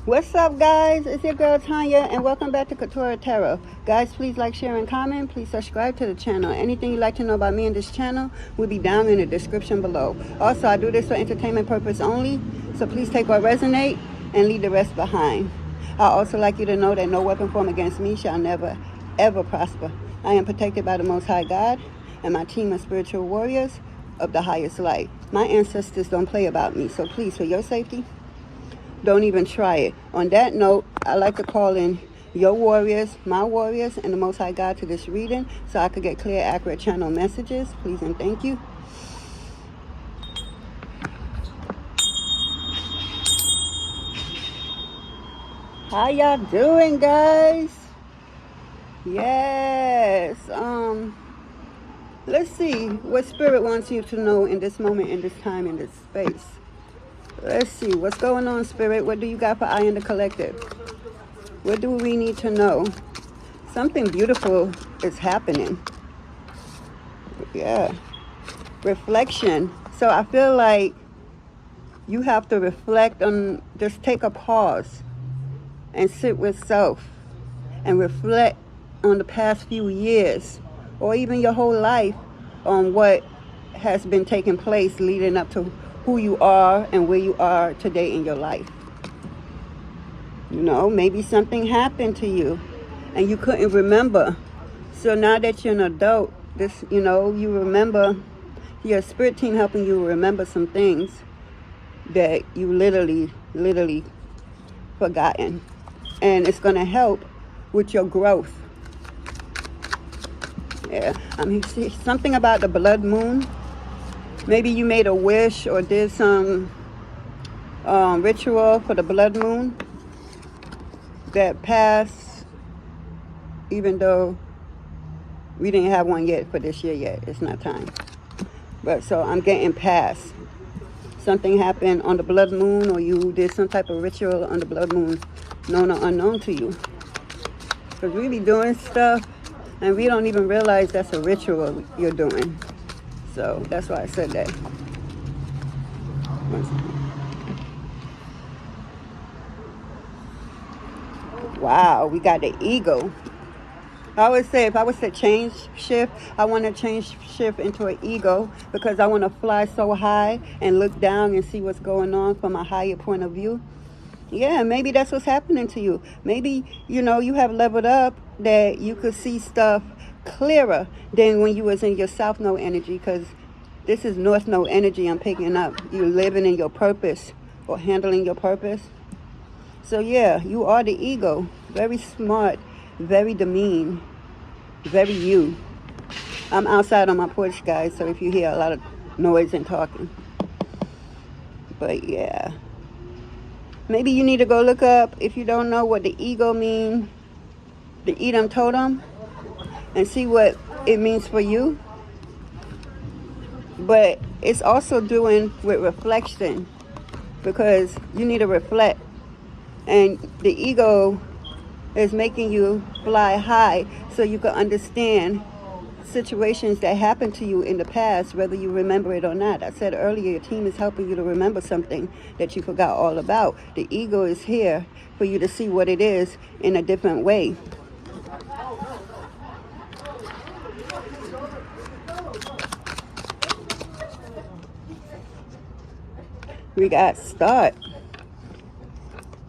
What's up, guys? It's your girl Tanya, and welcome back to Quetrah Tarot. Guys, please like, share, and comment. Please subscribe to the channel. Anything you'd like to know about me and this channel will be down in the description below. Also, I do this for entertainment purpose only, so please take what resonates and leave the rest behind. I also like you to know that no weapon formed against me shall never, ever prosper. I am protected by the Most High God and my team of spiritual warriors of the highest light. My ancestors don't play about me, so please, for your safety, don't even try it. On that note, I'd like to call in your warriors, my warriors, and the Most High God to this reading so I could get clear, accurate channel messages. Please and thank you. How y'all doing, guys? Yes. Let's see what Spirit wants you to know in this moment, in this time, in this space. Let's see. What's going on, Spirit? What do you got for I in the collective? What do we need to know? Something beautiful is happening. Yeah. Reflection. So I feel like you have to reflect on, just take a pause and sit with self and reflect on the past few years or even your whole life on what has been taking place leading up to who you are and where you are today in your life. You know, maybe something happened to you and you couldn't remember. So now that you're an adult, you remember, your spirit team helping you remember some things that you literally forgotten. And it's going to help with your growth. Yeah, something about the blood moon. Maybe you made a wish or did some ritual for the blood moon that passed, even though we didn't have one yet for this year yet. It's not time. But so I'm getting past. Something happened on the blood moon, or you did some type of ritual on the blood moon, known or unknown to you. Because we be doing stuff and we don't even realize that's a ritual you're doing. So that's why I said that. Wow, we got the ego. I would say if I was to change shift, I want to change shift into an ego because I want to fly so high and look down and see what's going on from a higher point of view. Yeah, maybe that's what's happening to you. Maybe, you have leveled up that you could see stuff clearer than when you was in your South Node energy, because this is North Node energy I'm picking up. You're living in your purpose or handling your purpose. So yeah, you are the ego. Very smart, very demean, very you. I'm outside on my porch, guys, so if you hear a lot of noise and talking. But yeah. Maybe you need to go look up, if you don't know what the ego means, the Edom Totem, and see what it means for you. But it's also doing with reflection, because you need to reflect. And the ego is making you fly high so you can understand situations that happened to you in the past, whether you remember it or not. I said earlier, your team is helping you to remember something that you forgot all about. The ego is here for you to see what it is in a different way. We got start.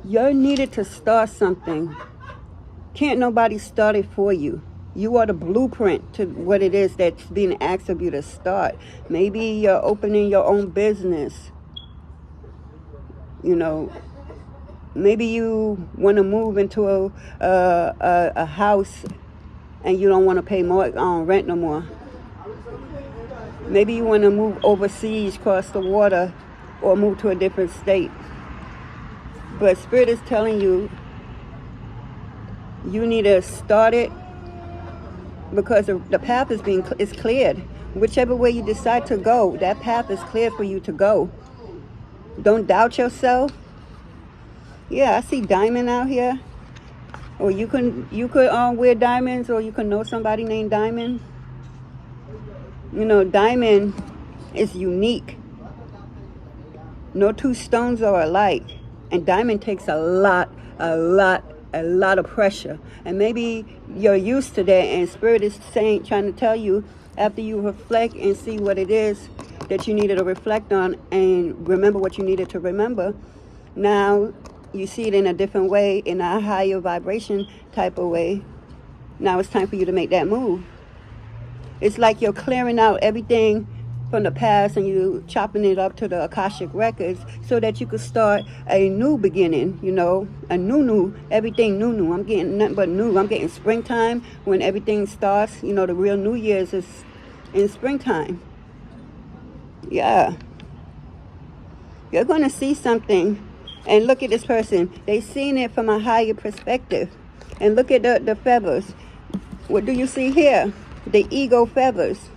You needed to start something. Can't nobody start it for you. You are the blueprint to what it is that's being asked of you to start. Maybe you're opening your own business. Maybe you want to move into a house and you don't want to pay more rent no more. Maybe you want to move overseas, cross the water, or move to a different state. But Spirit is telling you, you need to start it, because the path is cleared. Whichever way you decide to go, that path is cleared for you to go. Don't doubt yourself. Yeah, I see diamond out here. Or you could wear diamonds, or you can know somebody named Diamond. Diamond is unique. No two stones are alike. And diamond takes a lot of pressure. And maybe you're used to that, and Spirit is saying, trying to tell you, after you reflect and see what it is that you needed to reflect on and remember what you needed to remember, now you see it in a different way, in a higher vibration type of way. Now it's time for you to make that move. It's like you're clearing out everything from the past and you chopping it up to the Akashic records so that you could start a new beginning, you know, a new, everything new. I'm getting nothing but new. I'm getting springtime when everything starts. You know, the real New Year's is in springtime. Yeah. You're going to see something, and look at this person. They seen it from a higher perspective. And look at the feathers. What do you see here? The ego feathers.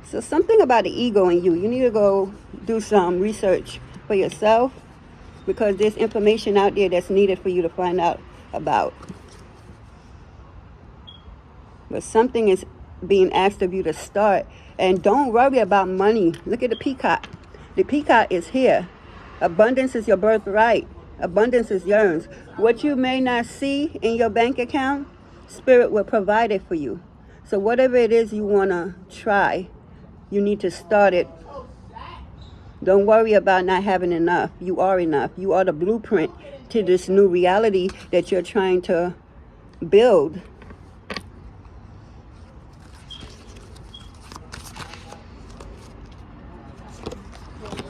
So something about the ego in you. You need to go do some research for yourself, because there's information out there that's needed for you to find out about. But something is being asked of you to start. And don't worry about money. Look at the peacock. The peacock is here. Abundance is your birthright. Abundance is yours. What you may not see in your bank account, Spirit will provide it for you. So whatever it is you want to try, you need to start it. Don't worry about not having enough. You are enough. You are the blueprint to this new reality that you're trying to build.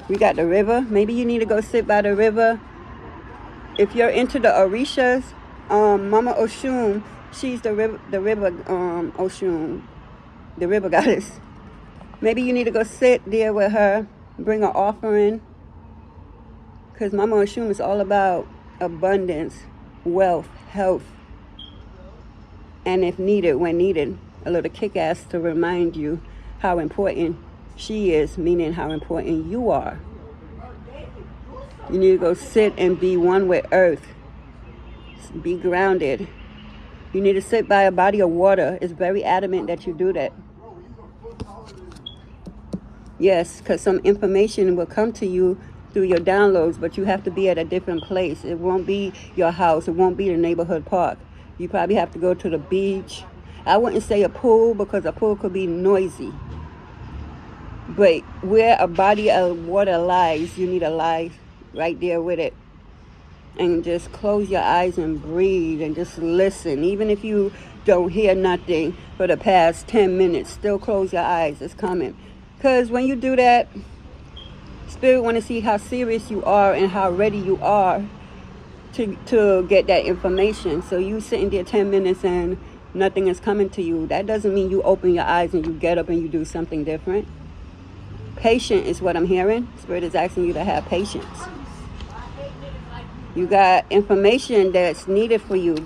We got the river. Maybe you need to go sit by the river. If you're into the Orishas, Mama Oshun, she's the river Oshun, the river goddess. Maybe you need to go sit there with her, bring an offering, because Mama Oshun is all about abundance, wealth, health, and if needed, when needed, a little kick-ass to remind you how important she is, meaning how important you are. You need to go sit and be one with earth. Be grounded. You need to sit by a body of water. It's very adamant that you do that. Yes, because some information will come to you through your downloads, but you have to be at a different place. It won't be your house. It won't be the neighborhood park. You probably have to go to the beach. I wouldn't say a pool, because a pool could be noisy. But where a body of water lies, you need to lie right there with it. And just close your eyes and breathe and just listen. Even if you don't hear nothing for the past 10 minutes, still close your eyes. It's coming. Because when you do that, Spirit want to see how serious you are and how ready you are to get that information. So you sitting there 10 minutes and nothing is coming to you. That doesn't mean you open your eyes and you get up and you do something different. Patient is what I'm hearing. Spirit is asking you to have patience. You got information that's needed for you,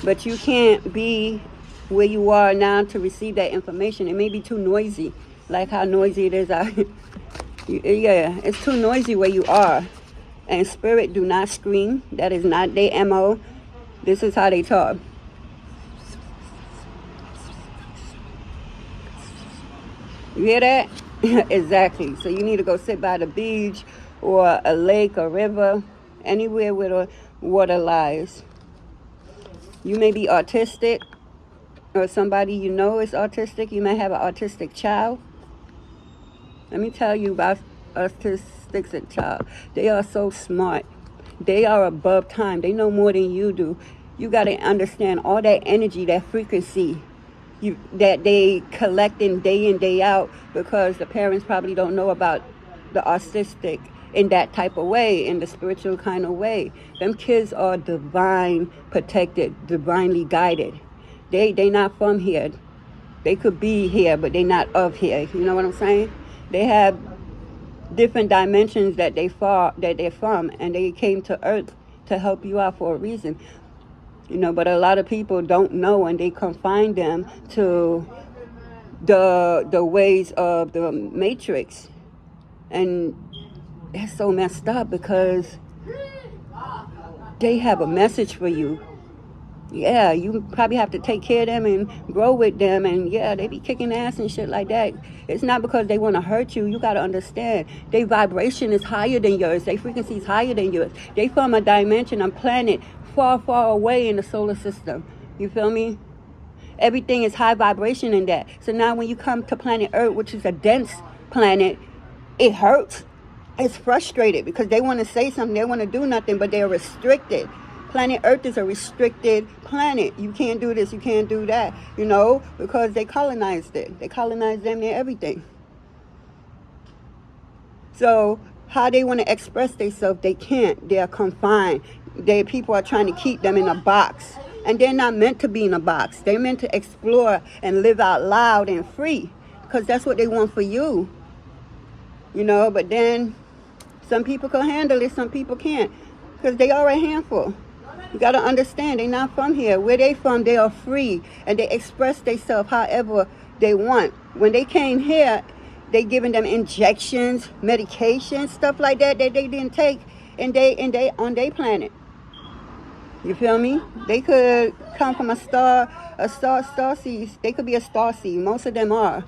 but you can't be where you are now to receive that information. It may be too noisy, like how noisy it is out here. Yeah, it's too noisy where you are. And Spirit do not scream. That is not their MO. This is how they talk. You hear that? Exactly. So you need to go sit by the beach or a lake or river, anywhere where the water lies. You may be autistic, or somebody you know is autistic. You may have an autistic child. Let me tell you about autistic child. They are so smart. They are above time. They know more than you do. You got to understand all that energy, that frequency that they collecting day in, day out, because the parents probably don't know about the autistic in that type of way, in the spiritual kind of way. Them kids are divine protected, divinely guided. They not from here. They could be here, but they not of here. You know what I'm saying? They have different dimensions that they're from, and they came to Earth to help you out for a reason. You know, but a lot of people don't know, and they confine them to the ways of the Matrix. And that's so messed up, because they have a message for you. Yeah, you probably have to take care of them and grow with them, and yeah, they be kicking ass and shit like that. It's not because they want to hurt you. You got to understand, their vibration is higher than yours. Their frequency is higher than yours. They from a dimension, a planet far, far away in the solar system. You feel me? Everything is high vibration in that. So now when you come to planet Earth, which is a dense planet, it hurts. It's frustrated because they want to say something, they want to do nothing, but they're restricted. Planet Earth is a restricted planet. You can't do this, you can't do that, you know, because they colonized it. They colonized them near everything. So how they want to express themselves, they can't. They are confined. People are trying to keep them in a box. And they're not meant to be in a box. They're meant to explore and live out loud and free, because that's what they want for you. You know, but then some people can handle it, some people can't, because they are a handful. You got to understand, they're not from here. Where they from, they are free, and they express themselves however they want. When they came here, they giving them injections, medications, stuff like that they didn't take on their planet. You feel me? They could come from a star seed. They could be a star seed. Most of them are.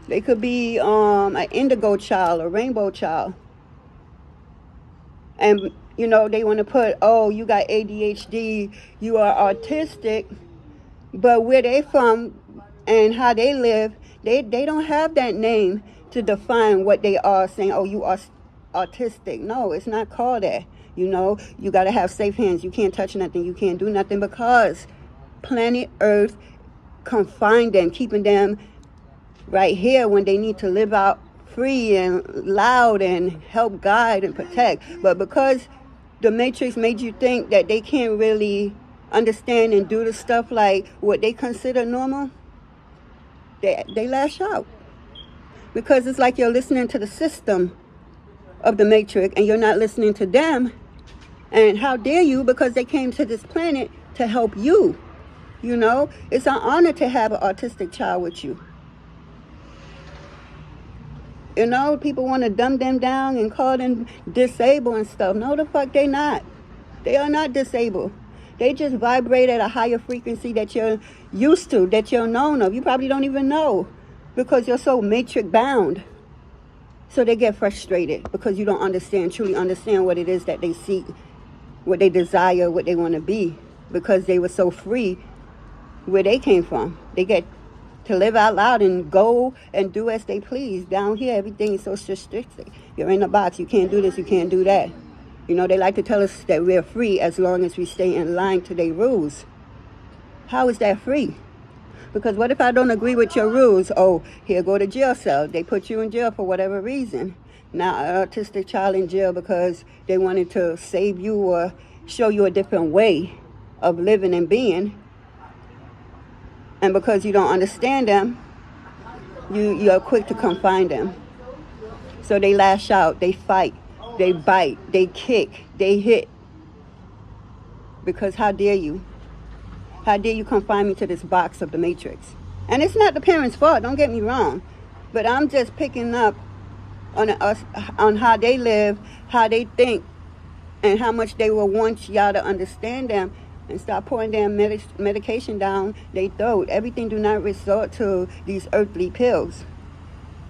They could be an indigo child, a rainbow child. And, you know, they want to put, oh, you got ADHD, you are autistic. But where they from and how they live, they don't have that name to define what they are, saying, oh, you are autistic. No, it's not called that. You know, you got to have safe hands. You can't touch nothing. You can't do nothing, because planet Earth confined them, keeping them right here when they need to live out free and loud and help guide and protect. But because the Matrix made you think that they can't really understand and do the stuff like what they consider normal, they lash out. Because it's like you're listening to the system of the Matrix and you're not listening to them. And how dare you, because they came to this planet to help you. You know, it's an honor to have an autistic child with you. You know, people want to dumb them down and call them disabled and stuff. No, the fuck they not. They are not disabled. They just vibrate at a higher frequency that you're used to, that you're known of. You probably don't even know, because you're so matrix bound. So they get frustrated because you don't truly understand what it is that they seek, what they desire, what they want to be, because they were so free where they came from. They get to live out loud and go and do as they please. Down here, everything is so restricted. You're in a box. You can't do this. You can't do that. You know, they like to tell us that we're free as long as we stay in line to their rules. How is that free? Because what if I don't agree with your rules? Oh, here go to jail cell. They put you in jail for whatever reason. Now, an autistic child in jail because they wanted to save you or show you a different way of living and being. And because you don't understand them, you are quick to confine them. So they lash out, they fight, they bite, they kick, they hit. Because how dare you? How dare you confine me to this box of the Matrix? And it's not the parents' fault, don't get me wrong. But I'm just picking up on how they live, how they think, and how much they will want y'all to understand them and start pouring their medication down their throat. Everything do not resort to these earthly pills.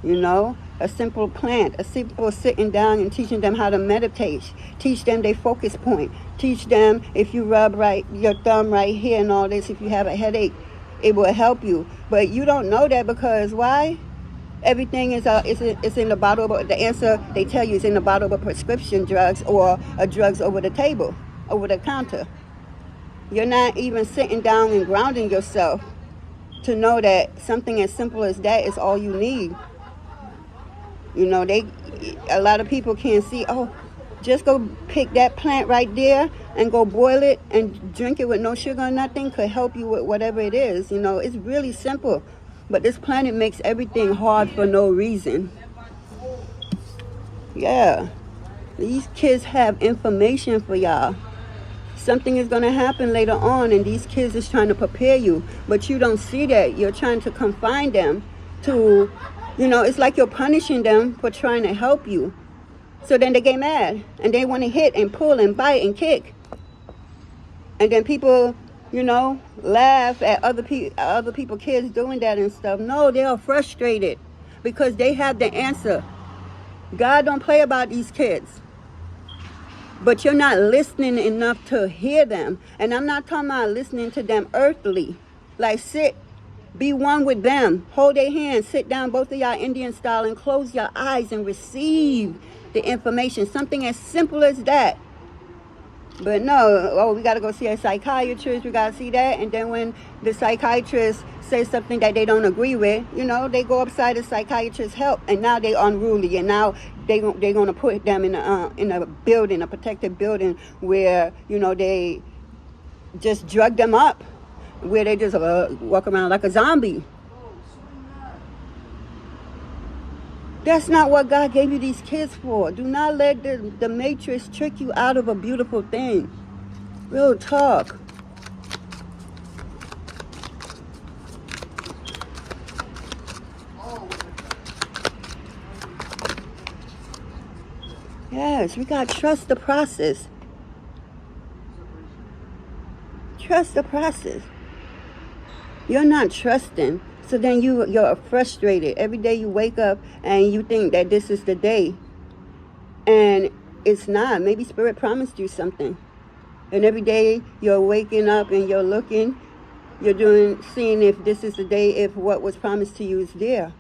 You know, a simple plant, a simple sitting down and teaching them how to meditate. Teach them their focus point. Teach them if you rub your thumb right here and all this, if you have a headache, it will help you. But you don't know that because why? Everything is in the bottle. But the answer they tell you is in the bottle of prescription drugs or drugs over the table, over the counter. You're not even sitting down and grounding yourself to know that something as simple as that is all you need. You know, a lot of people can't see, oh, just go pick that plant right there and go boil it and drink it with no sugar or nothing could help you with whatever it is. You know, it's really simple. But this planet makes everything hard for no reason. Yeah. These kids have information for y'all. Something is going to happen later on, and these kids is trying to prepare you. But you don't see that. You're trying to confine them to, you know, it's like you're punishing them for trying to help you. So then they get mad, and they want to hit and pull and bite and kick. And then people you know, laugh at other people kids doing that and stuff. No, they are frustrated because they have the answer. God don't play about these kids. But you're not listening enough to hear them. And I'm not talking about listening to them earthly. Like sit, be one with them. Hold their hands, sit down, both of y'all Indian style, and close your eyes and receive the information. Something as simple as that. But no, oh, we got to go see a psychiatrist. We got to see that. And then when the psychiatrist says something that they don't agree with, you know, they go upside the psychiatrist's help. And now they're unruly. And now they're going to put them in a building, a protected building where, you know, they just drug them up, where they just walk around like a zombie. That's not what God gave you these kids for. Do not let the matrix trick you out of a beautiful thing. Real talk. Yes, we got to trust the process. Trust the process. You're not trusting. So then you're frustrated. Every day you wake up and you think that this is the day. And it's not. Maybe Spirit promised you something. And every day you're waking up and you're looking, seeing if this is the day, if what was promised to you is there.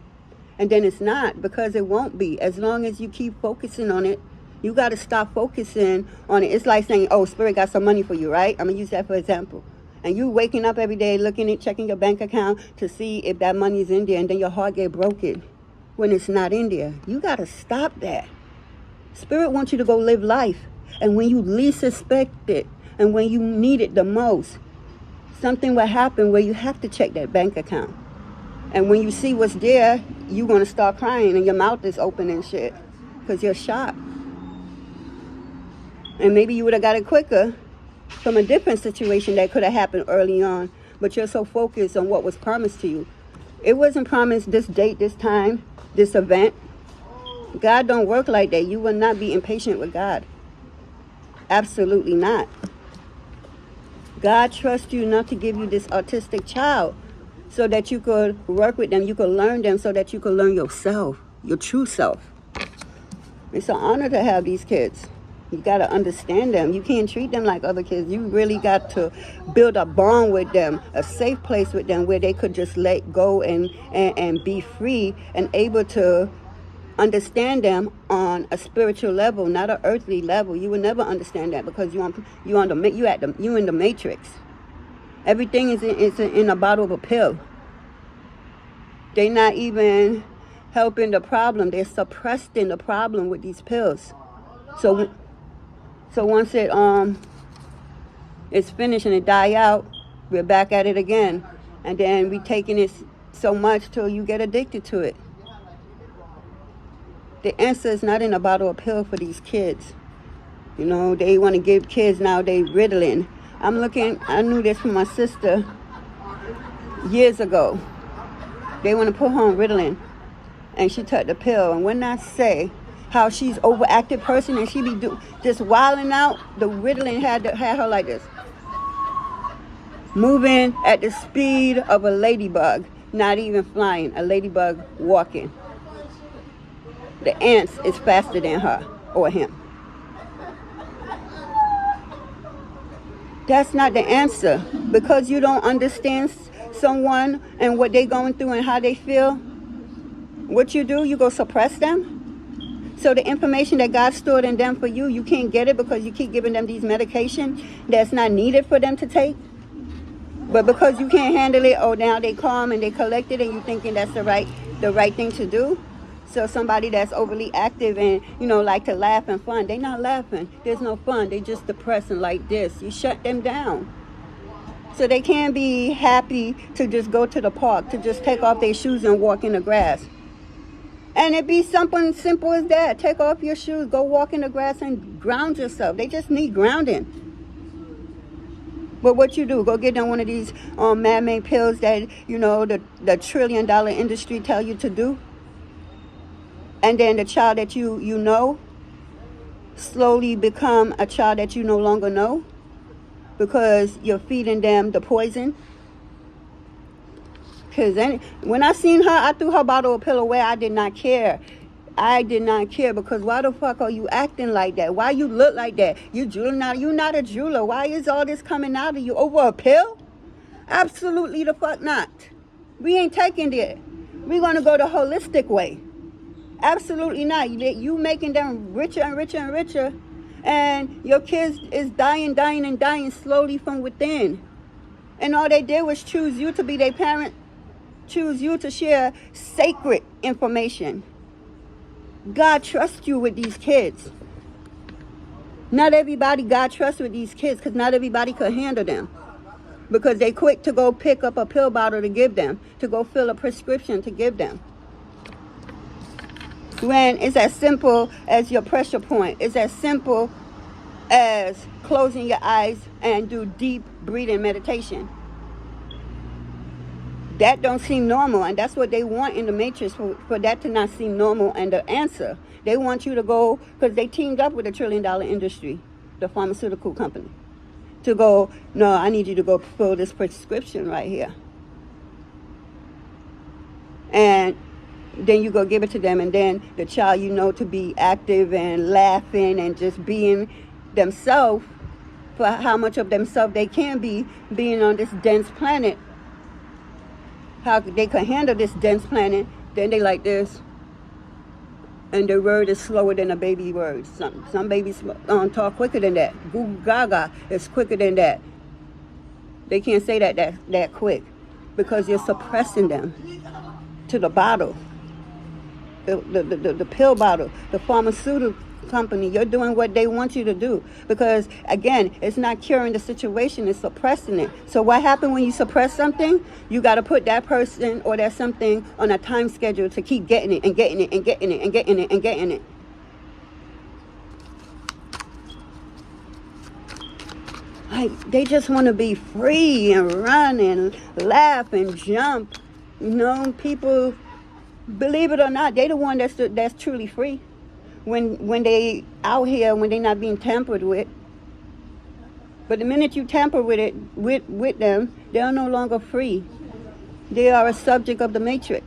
And then it's not, because it won't be. As long as you keep focusing on it, you got to stop focusing on it. It's like saying, oh, Spirit got some money for you, right? I'm going to use that for example. And you waking up every day looking at checking your bank account to see if that money is in there, and then your heart get broken when it's not in there. You got to stop that. Spirit wants you to go live life. And when you least expect it and when you need it the most, something will happen where you have to check that bank account. And when you see what's there, you're going to start crying and your mouth is open and shit because you're shocked. And maybe you would have got it quicker from a different situation that could have happened early on, but you're so focused on what was promised to you. It wasn't promised this date, this time, this event. God don't work like that. You will not be impatient with God. Absolutely not. God trusts you not to give you this autistic child so that you could work with them, you could learn them, so that you could learn yourself, your true self. It's an honor to have these kids. You got to understand them. You can't treat them like other kids. You really got to build a bond with them, a safe place with them where they could just let go and be free and able to understand them on a spiritual level, not an earthly level. You will never understand that because you in the matrix. Everything is in a bottle of a pill. They're not even helping the problem. They're suppressing the problem with these pills. So once it's finished and it die out, we're back at it again. And then we taking it so much till you get addicted to it. The answer is not in a bottle of pill for these kids. You know, they want to give kids now, they Ritalin. I knew this from my sister years ago. They want to put her on Ritalin. And she took the pill. And when I say how she's overactive person and she be just wilding out, the Ritalin had her like this. Moving at the speed of a ladybug. Not even flying, a ladybug walking. The ants is faster than her or him. That's not the answer. Because you don't understand someone and what they're going through and how they feel, what you do, you go suppress them. So the information that God stored in them for you, you can't get it because you keep giving them these medications that's not needed for them to take. But because you can't handle it, oh, now they calm and they collect it and you thinking that's the right thing to do. So somebody that's overly active and, you know, like to laugh and fun, they not laughing. There's no fun. They just depressing like this. You shut them down. So they can't be happy to just go to the park, to just take off their shoes and walk in the grass. And it be something simple as that. Take off your shoes, go walk in the grass and ground yourself. They just need grounding. But what you do, go get them one of these man-made pills that, you know, the $1 trillion industry tell you to do. And then the child that you know slowly become a child that you no longer know. because you're feeding them the poison. Because when I seen her, I threw her bottle of pill away. I did not care. I did not care, because why the fuck are you acting like that? Why you look like that? You're not a jeweler. Why is all this coming out of you over a pill? Absolutely the fuck not. We ain't taking it. We're going to go the holistic way. Absolutely not. You making them richer and richer and richer, and your kids is dying slowly from within. And all they did was choose you to be their parent, choose you to share sacred information. God trusts you with these kids. Not everybody God trusts with these kids, because not everybody could handle them. Because they quick to go pick up a pill bottle to give them, to go fill a prescription to give them. When it's as simple as your pressure point. It's as simple as closing your eyes and do deep breathing meditation. That don't seem normal, and that's what they want in the Matrix, for that to not seem normal. And the answer, they want you to go, because they teamed up with a $1 trillion industry, the pharmaceutical company, to go, no, I need you to go fill this prescription right here. And then you go give it to them, and then the child, to be active and laughing and just being themselves, for how much of themselves they can be, being on this dense planet. How they can handle this dense planet, then they like this. And the word is slower than a baby word. Some babies talk quicker than that. Goo gaga is quicker than that. They can't say that quick, because you're suppressing them to the bottle, the pill bottle, the pharmaceutical company. You're doing what they want you to do, because again, it's not curing the situation, it's suppressing it. So what happened when you suppress something? You got to put that person or that something on a time schedule to keep getting it and getting it and getting it and getting it and getting it. Like, they just want to be free and run and laugh and jump. People, believe it or not, they the one that's truly free. When they out here, when they not being tampered with. But the minute you tamper with it, with them, they are no longer free. They are a subject of the Matrix.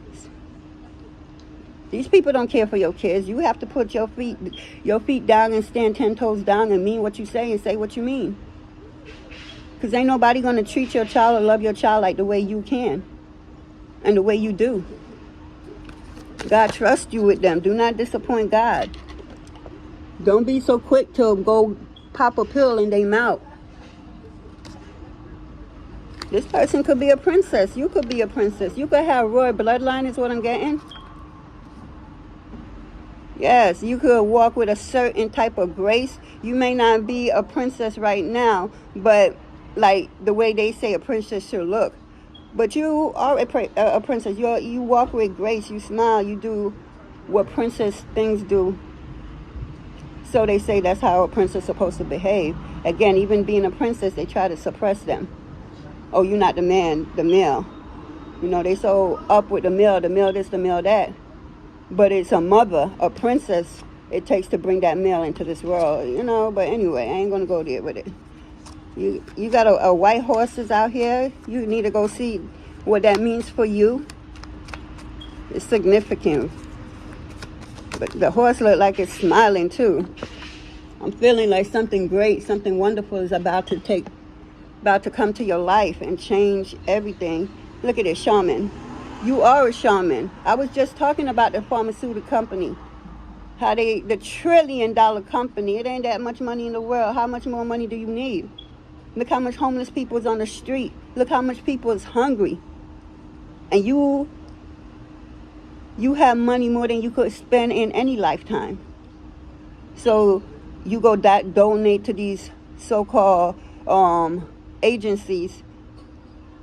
These people don't care for your kids. You have to put your feet down and stand 10 toes down and mean what you say and say what you mean. Because ain't nobody going to treat your child or love your child like the way you can and the way you do. God trusts you with them. Do not disappoint God. Don't be so quick to go pop a pill in their mouth. This person could be a princess. You could be a princess. You could have royal bloodline, is what I'm getting. Yes, you could walk with a certain type of grace. You may not be a princess right now, but like the way they say a princess should look. But you are a princess. You walk with grace. You smile. You do what princess things do. So they say that's how a princess is supposed to behave. Again, even being a princess, they try to suppress them. Oh, you're not the man, the male. They so up with the male this, the male that. But it's a mother, a princess, it takes to bring that male into this world. But anyway, I ain't going to go there with it. You got a white horses out here. You need to go see what that means for you. It's significant. But the horse look like it's smiling too. I'm feeling like something great, something wonderful is about to come to your life and change everything. Look at it, shaman. You are a shaman. I was just talking about the pharmaceutical company. How the $1 trillion company, it ain't that much money in the world. How much more money do you need? Look how much homeless people is on the street. Look how much people is hungry. And you have money more than you could spend in any lifetime. So you go donate to these so-called agencies.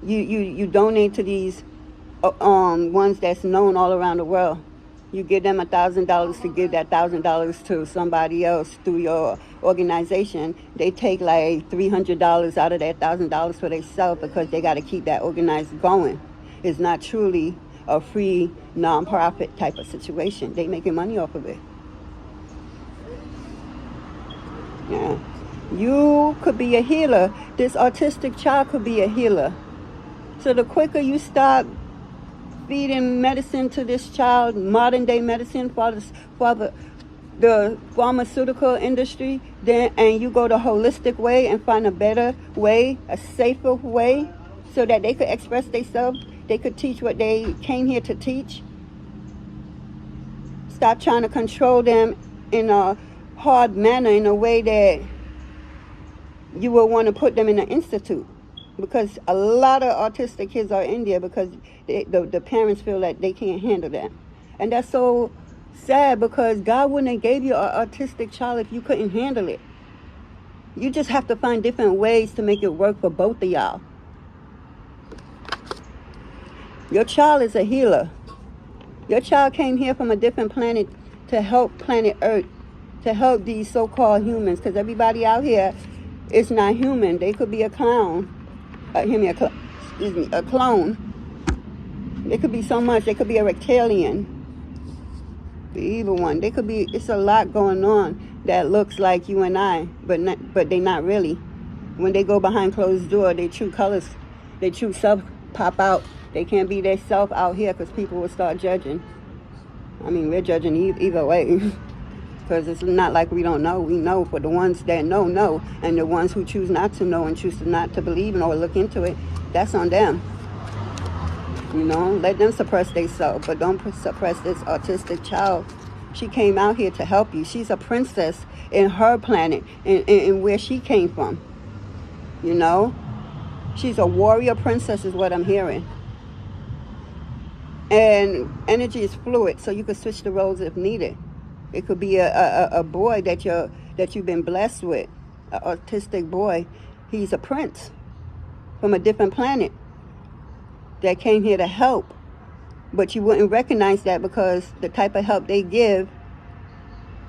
You donate to these ones that's known all around the world. You give them $1,000 to give that $1,000 to somebody else through your organization. They take like $300 out of that $1,000 for themselves, because they got to keep that organized going. It's not truly a free non-profit type of situation. They making money off of it. Yeah. You could be a healer. This autistic child could be a healer. So the quicker you stop feeding medicine to this child, modern day medicine for the pharmaceutical industry, then and you go the holistic way and find a better way, a safer way, so that they could express themselves, they could teach what they came here to teach. Stop trying to control them in a hard manner, in a way that you will want to put them in an institute. Because a lot of autistic kids are in there because the parents feel that they can't handle that. And that's so sad, because God wouldn't have gave you an autistic child if you couldn't handle it. You just have to find different ways to make it work for both of y'all. Your child is a healer. Your child came here from a different planet to help planet Earth, to help these so-called humans, because everybody out here is not human. They could be a clown. A clone. They could be so much. They could be a reptilian, the evil one. They could be. It's a lot going on that looks like you and I, but they not really. When they go behind closed door, their true colors, their true self pop out. They can't be their self out here because people will start judging. I mean, we're judging either way. Because it's not like we don't know. We know. For the ones that know. And the ones who choose not to know and choose not to believe or look into it, that's on them. You know, let them suppress themselves, but don't suppress this autistic child. She came out here to help you. She's a princess in her planet, in where she came from. You know? She's a warrior princess is what I'm hearing. And energy is fluid, so you can switch the roles if needed. It could be a boy that you've been blessed with, an autistic boy. He's a prince from a different planet that came here to help. But you wouldn't recognize that because the type of help they give,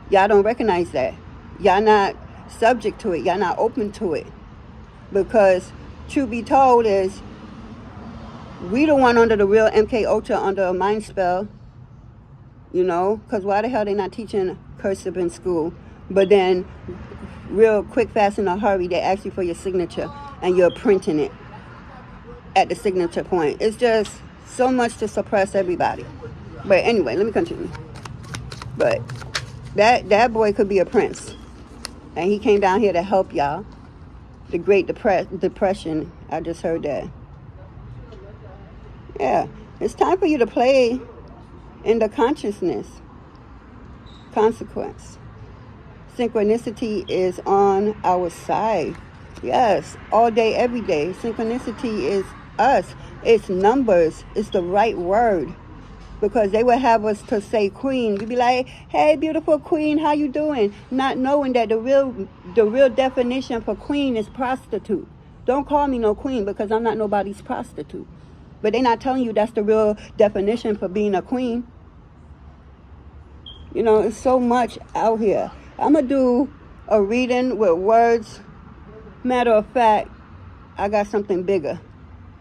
y'all don't recognize that. Y'all not subject to it. Y'all not open to it. Because truth be told is, we the one under the real MK Ultra under a mind spell. You know, because why the hell they not teaching cursive in school? But then, real quick, fast, in a hurry, they ask you for your signature, and you're printing it at the signature point. It's just so much to suppress everybody. But anyway, let me continue. But that boy could be a prince, and he came down here to help y'all. The Great Depression, I just heard that. Yeah, it's time for you to play in the consciousness. Consequence. Synchronicity is on our side. Yes, all day, every day. Synchronicity is us. It's numbers. It's the right word. Because they would have us to say queen. We'd be like, hey, beautiful queen, how you doing? Not knowing that the real definition for queen is prostitute. Don't call me no queen because I'm not nobody's prostitute. But they're not telling you that's the real definition for being a queen. You know, it's so much out here. I'm going to do a reading with words. Matter of fact, I got something bigger.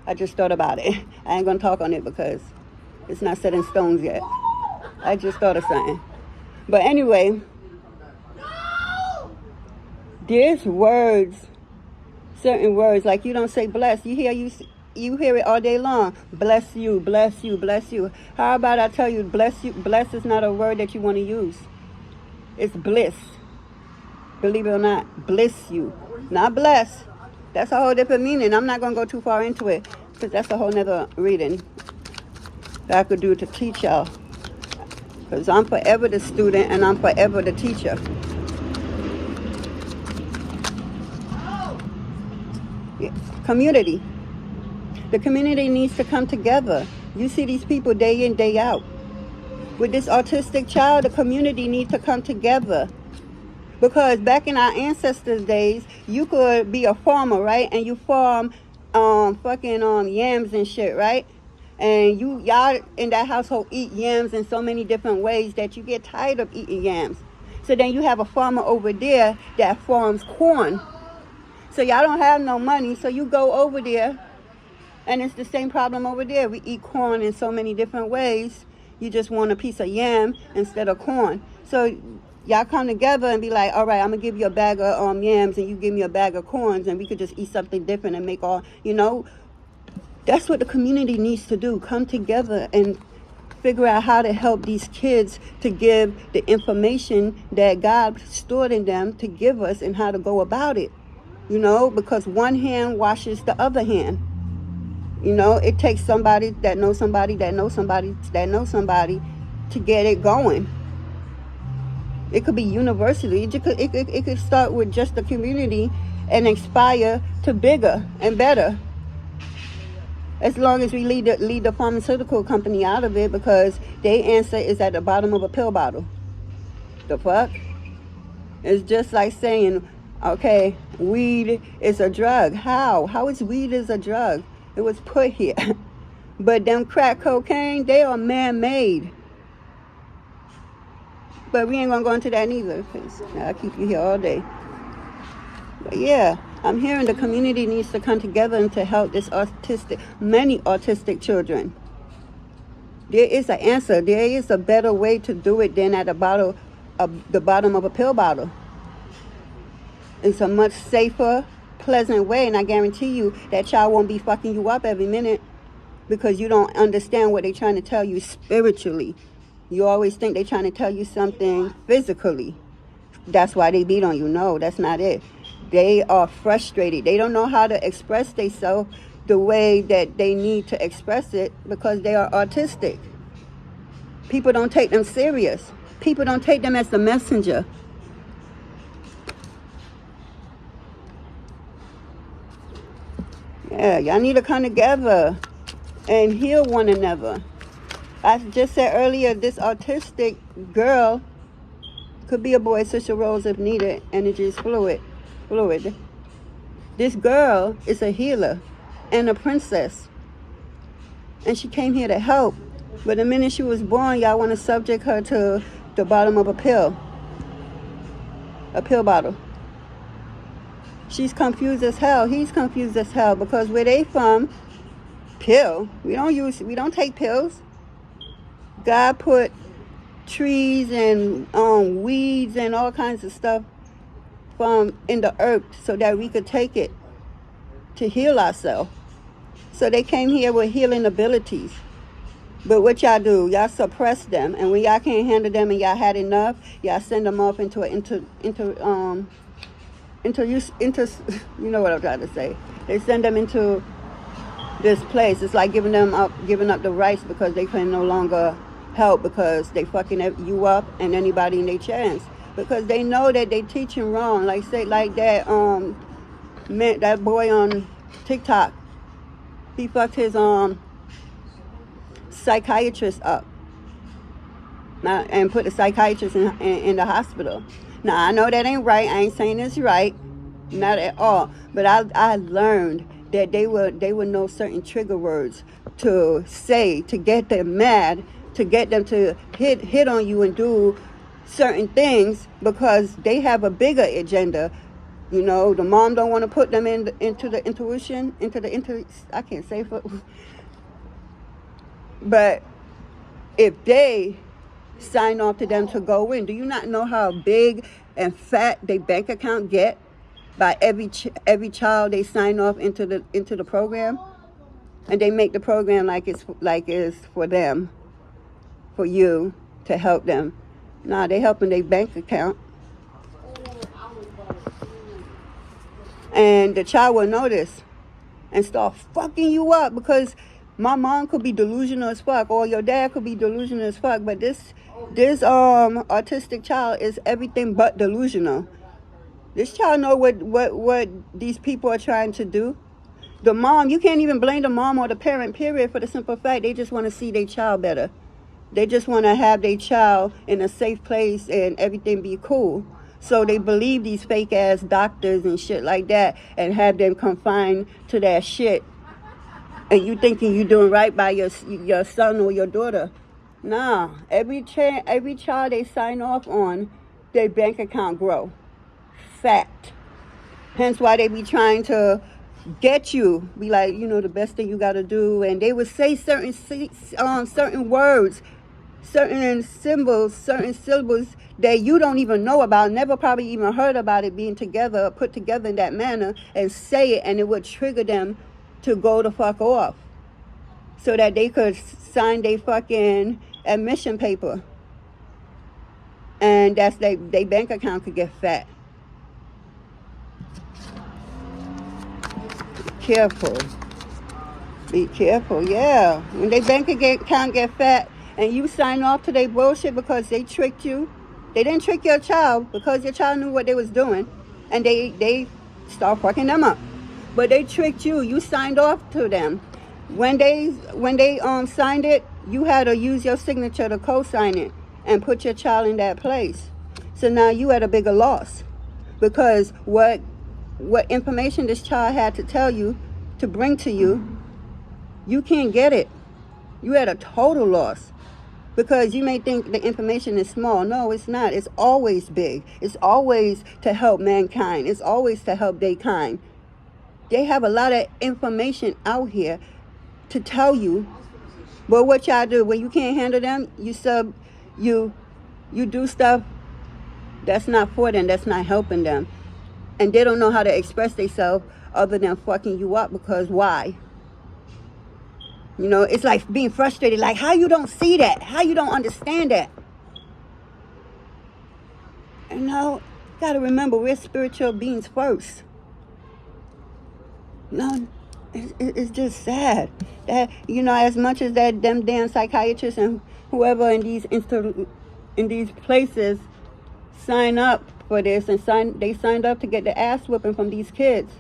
I just thought about it. I ain't going to talk on it because it's not set in stones yet. I just thought of something. But anyway, there's words, certain words, like you don't say bless. You hear it all day long. Bless you, bless you, bless you. How about I tell you, bless you? Bless is not a word that you want to use. It's bliss. Believe it or not, bliss you. Not bless. That's a whole different meaning. I'm not going to go too far into it because that's a whole nother reading that I could do to teach y'all. Because I'm forever the student and I'm forever the teacher. Yeah. Community. The community needs to come together. You see these people day in, day out. With this autistic child, the community needs to come together. Because back in our ancestors' days, you could be a farmer, right? And you farm yams and shit, right? And y'all in that household eat yams in so many different ways that you get tired of eating yams. So then you have a farmer over there that farms corn. So y'all don't have no money, so you go over there, and it's the same problem over there. We eat corn in so many different ways. You just want a piece of yam instead of corn. So y'all come together and be like, all right, I'm gonna give you a bag of yams and you give me a bag of corns, and we could just eat something different and make all, that's what the community needs to do. Come together and figure out how to help these kids to give the information that God stored in them to give us and how to go about it. Because one hand washes the other hand. It takes somebody that knows somebody that knows somebody that knows somebody to get it going. It could be university. It could start with just the community and expire to bigger and better. As long as we lead the pharmaceutical company out of it, because their answer is at the bottom of a pill bottle. The fuck? It's just like saying, okay, weed is a drug. How? How is weed is a drug? It was put here. But them crack cocaine, they are man-made. But we ain't gonna go into that neither, because I'll keep you here all day. But yeah, I'm hearing the community needs to come together and to help many autistic children. There is an answer. There is a better way to do it than at the bottom of a pill bottle. It's a much safer, pleasant way, and I guarantee you that child won't be fucking you up every minute because you don't understand what they're trying to tell you spiritually. You always think they're trying to tell you something physically. That's why they beat on you. No, that's not it. They are frustrated. They don't know how to express themselves the way that they need to express it because they are autistic. People don't take them serious. People don't take them as the messenger. Yeah, y'all need to come together and heal one another. I just said earlier, this autistic girl could be a boy, social roles if needed. Energy is fluid. This girl is a healer and a princess. And she came here to help. But the minute she was born, y'all want to subject her to the bottom of a pill bottle. She's confused as hell. He's confused as hell because where they from, pill. We don't take pills. God put trees and weeds and all kinds of stuff in the earth so that we could take it to heal ourselves. So they came here with healing abilities. But what y'all do, y'all suppress them, and when y'all can't handle them and y'all had enough, y'all send them off into you know what I'm trying to say. They send them into this place. It's like giving up the rights because they can no longer help because they fucking you up and anybody in their chance. Because they know that they teaching wrong. Like that that boy on TikTok. He fucked his psychiatrist up. And put the psychiatrist in the hospital. Now I know that ain't right. I ain't saying it's right. Not at all. But I learned that they would know certain trigger words to say to get them mad, to get them to hit on you and do certain things because they have a bigger agenda. The mom don't want to put them into the intuition, I can't say for, but if they sign off to them to go in, do you not know how big and fat their bank account get by every child they sign off into the program? And they make the program like it's for them, for you to help them. Nah, they helping their bank account. And the child will notice and start fucking you up because my mom could be delusional as fuck or your dad could be delusional as fuck, but this autistic child is everything but delusional. This child know what these people are trying to do. The mom, you can't even blame the mom or the parent, period, for the simple fact they just want to see their child better. They just want to have their child in a safe place and everything be cool. So they believe these fake ass doctors and shit like that and have them confined to that shit. And you thinking you doing right by your son or your daughter. Nah, every child they sign off on, their bank account grow. Fact. Hence why they be trying to get you, be like, the best thing you got to do. And they would say certain words certain symbols, certain syllables that you don't even know about, never probably even heard about it being together or put together in that manner, and say it, and it would trigger them to go the fuck off so that they could sign their fucking admission paper. And that's their bank account could get fat. Be careful. Be careful, yeah. When their bank account get fat and you sign off to their bullshit because they tricked you. They didn't trick your child because your child knew what they was doing, and they start fucking them up. But they tricked you. You signed off to them. When they signed it, you had to use your signature to co-sign it and put your child in that place. So now you at a bigger loss, because what information this child had to tell you, to bring to you, you can't get it. You at a total loss, because you may think the information is small. No, it's not. It's always big. It's always to help mankind. It's always to help their kind. They have a lot of information out here to tell you. But what y'all do when you can't handle them, you do stuff that's not for them, that's not helping them. And they don't know how to express themselves other than fucking you up, because why? You know, it's like being frustrated, like how you don't see that, how you don't understand that. And now, gotta remember, we're spiritual beings first. No, it's just sad that, you know, as much as that them damn psychiatrists and whoever in these places sign up for this, and they signed up to get the ass whipping from these kids.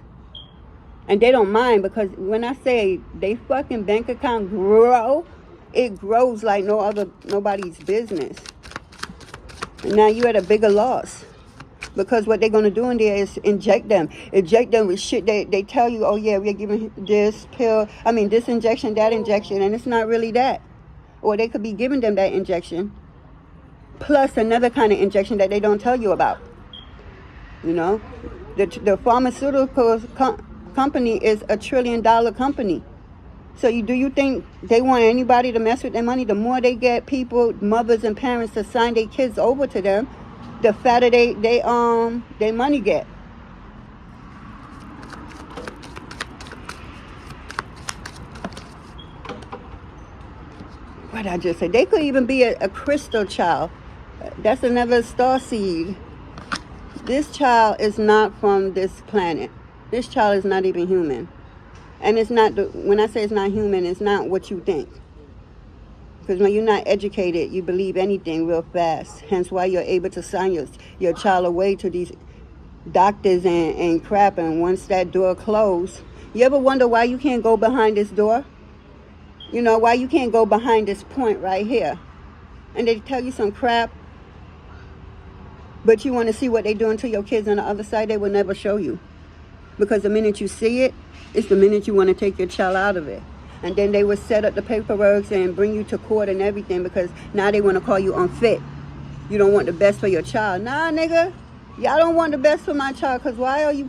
And they don't mind, because when I say they fucking bank account grow, it grows like nobody's business. And now you at a bigger loss, because what they're going to do in there is inject them with shit. They tell you, oh yeah, we're giving this pill, this injection, that injection, and it's not really that. Or they could be giving them that injection plus another kind of injection that they don't tell you about. You know, the pharmaceutical company is $1 trillion company. So do you think they want anybody to mess with their money? The more they get people, mothers and parents, to sign their kids over to them, the fatter they money get. What I just said, they could even be a crystal child. That's another star seed. This child is not from this planet. This child is not even human. And it's not, when I say it's not human, it's not what you think. Because when you're not educated, you believe anything real fast. Hence why you're able to sign your child away to these doctors and crap. And once that door closed, you ever wonder why you can't go behind this door? You know, why you can't go behind this point right here? And they tell you some crap, but you want to see what they're doing to your kids on the other side. They will never show you. Because the minute you see it, it's the minute you want to take your child out of it. And then they would set up the paperwork and bring you to court and everything, because now they want to call you unfit. You don't want the best for your child. Nah, nigga. Y'all don't want the best for my child, because why are you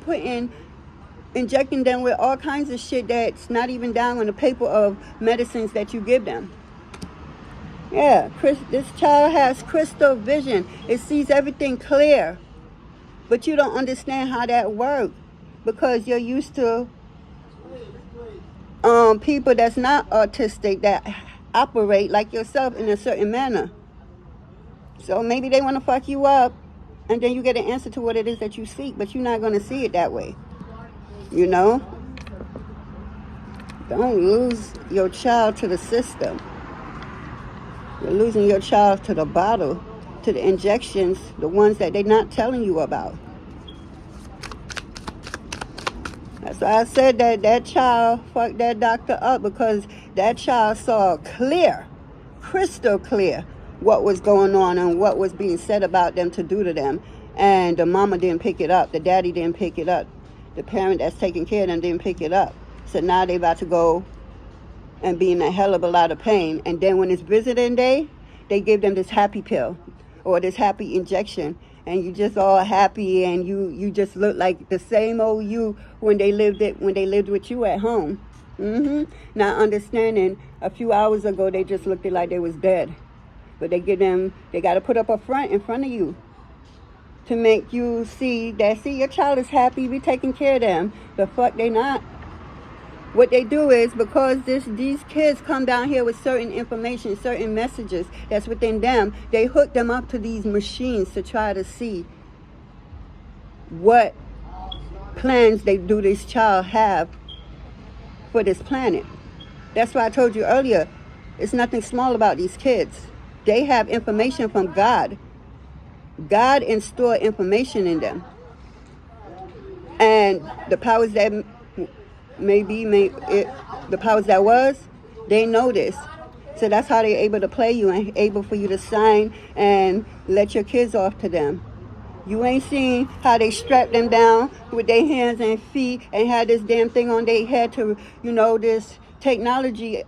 injecting them with all kinds of shit that's not even down on the paper of medicines that you give them? Yeah, this child has crystal vision. It sees everything clear. But you don't understand how that works, because you're used to people that's not autistic that operate like yourself in a certain manner. So maybe they want to fuck you up, and then you get an answer to what it is that you seek, but you're not going to see it that way. You know? Don't lose your child to the system. You're losing your child to the bottle, to the injections, the ones that they're not telling you about. That's why I said that child fucked that doctor up, because that child saw clear, crystal clear, what was going on and what was being said about them to do to them. And the mama didn't pick it up. The daddy didn't pick it up. The parent that's taking care of them didn't pick it up. So now they about to go and be in a hell of a lot of pain. And then when it's visiting day, they give them this happy pill or this happy injection. And you just all happy, and you just look like the same old you when they lived with you at home. Not understanding, a few hours ago they just looked like they was dead. But they got to put up a front in front of you to make you see that, see, your child is happy, be taking care of them. The fuck they not. What they do is, because these kids come down here with certain information, certain messages that's within them, they hook them up to these machines to try to see what plans this child have for this planet. That's why I told you earlier, it's nothing small about these kids. They have information from God. God instilled information in them. And the powers that the powers that was, they know this. So that's how they're able to play you and able for you to sign and let your kids off to them. You ain't seen how they strap them down with their hands and feet and had this damn thing on their head to, this technology.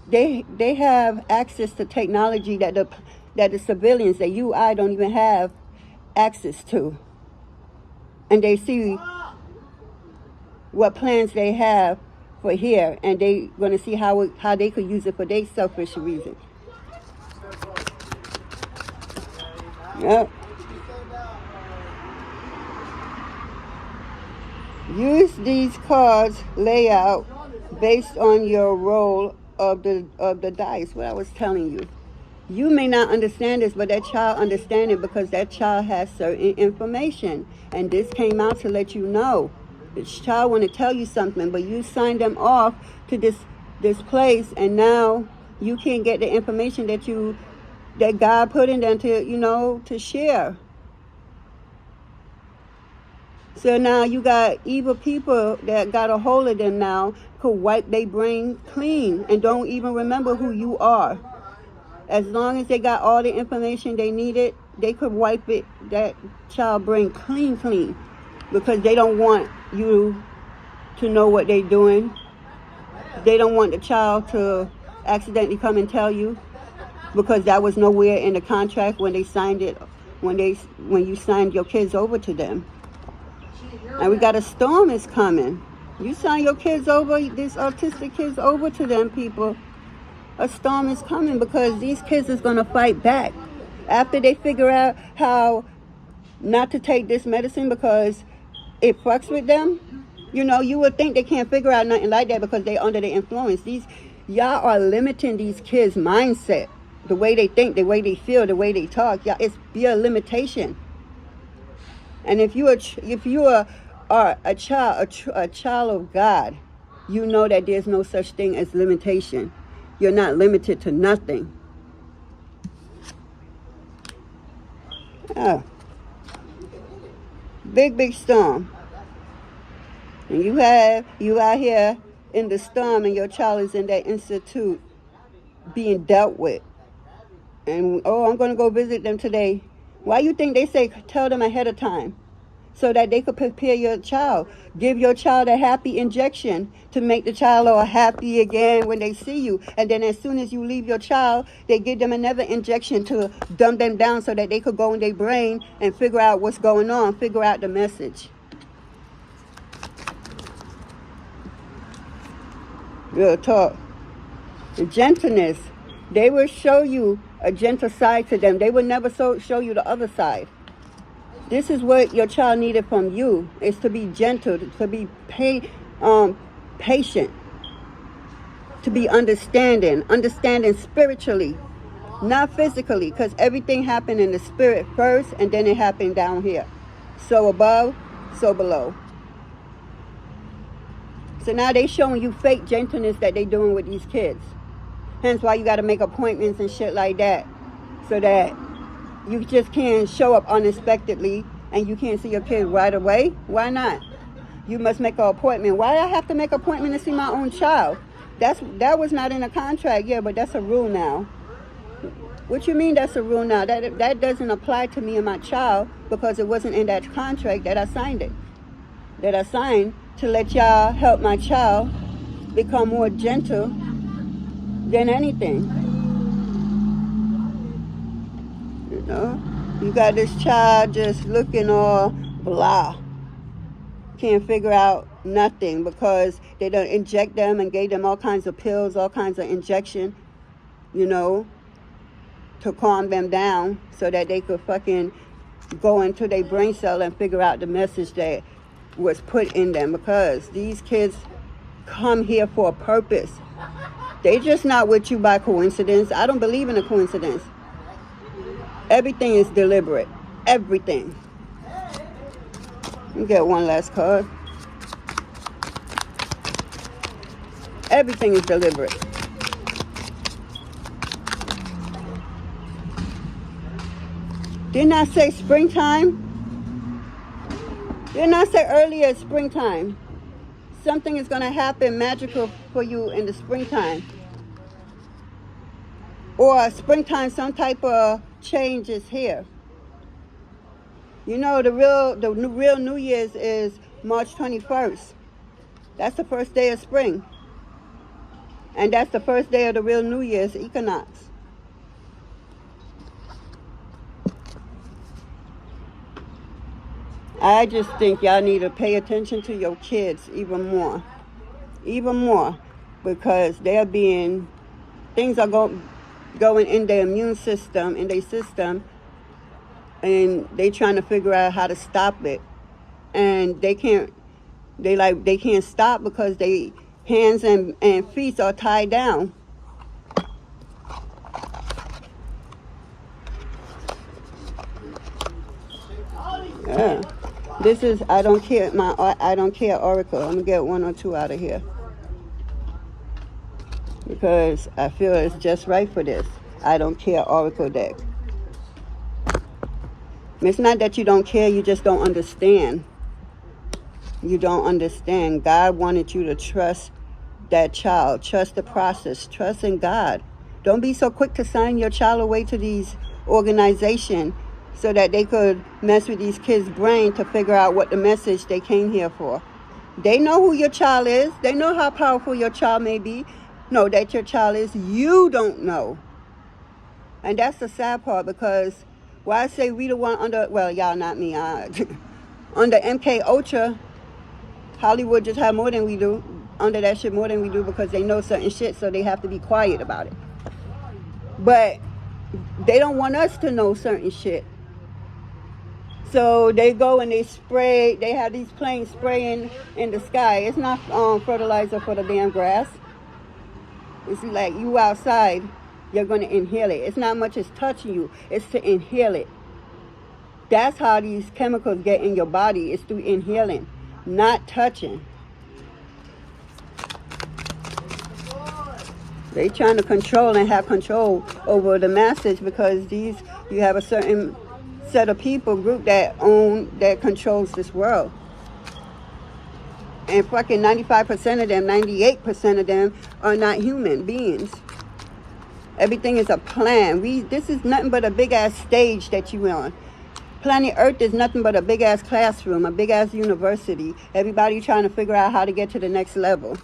They have access to technology that the civilians, that I don't even have access to. And they see what plans they have for here, and they going to see how they could use it for their selfish reasons. Yep. Use these cards layout based on your roll of the dice. What I was telling you. You may not understand this, but that child understands it because that child has certain information. And this came out to let you know. This child want to tell you something, but you signed them off to this place, and now you can't get the information that God put in them to share. So now you got evil people that got a hold of them now, could wipe their brain clean and don't even remember who you are. As long as they got all the information they needed, they could wipe that child brain clean, because they don't want you to know what they're doing. They don't want the child to accidentally come and tell you, because that was nowhere in the contract when they signed it, when you signed your kids over to them. And we got a storm is coming. You sign your kids over, these autistic kids over to them people. A storm is coming, because these kids is going to fight back. After they figure out how not to take this medicine because it fucks with them, you would think they can't figure out nothing like that because they're under the influence. Y'all are limiting these kids' mindset, the way they think, the way they feel, the way they talk. Y'all, it's your limitation. And if you are a child of God, you know that there's no such thing as limitation. You're not limited to nothing. Oh. Big storm. And you out here in the storm, and your child is in that institute being dealt with. And I'm going to go visit them today. Why you think they say tell them ahead of time? So that they could prepare your child. Give your child a happy injection to make the child all happy again when they see you. And then as soon as you leave your child, they give them another injection to dumb them down so that they could go in their brain and figure out what's going on, figure out the message. Real talk. The gentleness. They will show you a gentle side to them. They will never show you the other side. This is what your child needed from you, is to be gentle, to be patient, to be understanding spiritually, not physically, because everything happened in the spirit first, and then it happened down here. So above, so below. So now they showing you fake gentleness that they doing with these kids. Hence why you got to make appointments and shit like that, so that you just can't show up unexpectedly and you can't see your kid right away. Why not? You must make an appointment. Why do I have to make an appointment to see my own child? That was not in a contract, yeah, but that's a rule now. What you mean that's a rule now? That doesn't apply to me and my child, because it wasn't in that contract that I signed it. That I signed to let y'all help my child become more gentle than anything. You got this child just looking all blah. Can't figure out nothing because they done inject them and gave them all kinds of pills, all kinds of injection, to calm them down so that they could fucking go into their brain cell and figure out the message that was put in them, because these kids come here for a purpose. They just not with you by coincidence. I don't believe in a coincidence. Everything is deliberate. Everything. Let me get one last card. Everything is deliberate. Didn't I say springtime? Didn't I say earlier springtime? Something is going to happen magical for you in the springtime. Or springtime, some type of change is here. You know, the real New Year's is March 21st. That's the first day of spring. And that's the first day of the real New Year's equinox. I just think y'all need to pay attention to your kids even more. Even more. Because things are going in their immune system, in their system, and they trying to figure out how to stop it. And they can't stop because they hands and feet are tied down. Yeah. This is I don't care oracle. I'm gonna get one or two out of here because I feel it's just right for this. I don't care oracle deck. It's not that you don't care, you just don't understand. You don't understand. God wanted you to trust that child. Trust the process. Trust in God. Don't be so quick to sign your child away to these organizations so that they could mess with these kids' brain to figure out what the message they came here for. They know who your child is. They know how powerful your child may be. Know that your child is. You don't know. And that's the sad part, because why I say we the one under, well, y'all not me, under MK Ultra, Hollywood just have more than we do, under that shit more than we do, because they know certain shit, so they have to be quiet about it. But they don't want us to know certain shit. So they go and they spray, they have these planes spraying in the sky. It's not fertilizer for the damn grass. It's like you outside, you're going to inhale it. It's not much as touching you, it's to inhale it. That's how these chemicals get in your body, is through inhaling, not touching. They trying to control and have control over the masses, because you have a certain set of people, group that controls this world. And fucking 95% of them, 98% of them are not human beings. Everything is a plan. This is nothing but a big ass stage that you on. Planet Earth is nothing but a big ass classroom, a big ass university. Everybody trying to figure out how to get to the next level.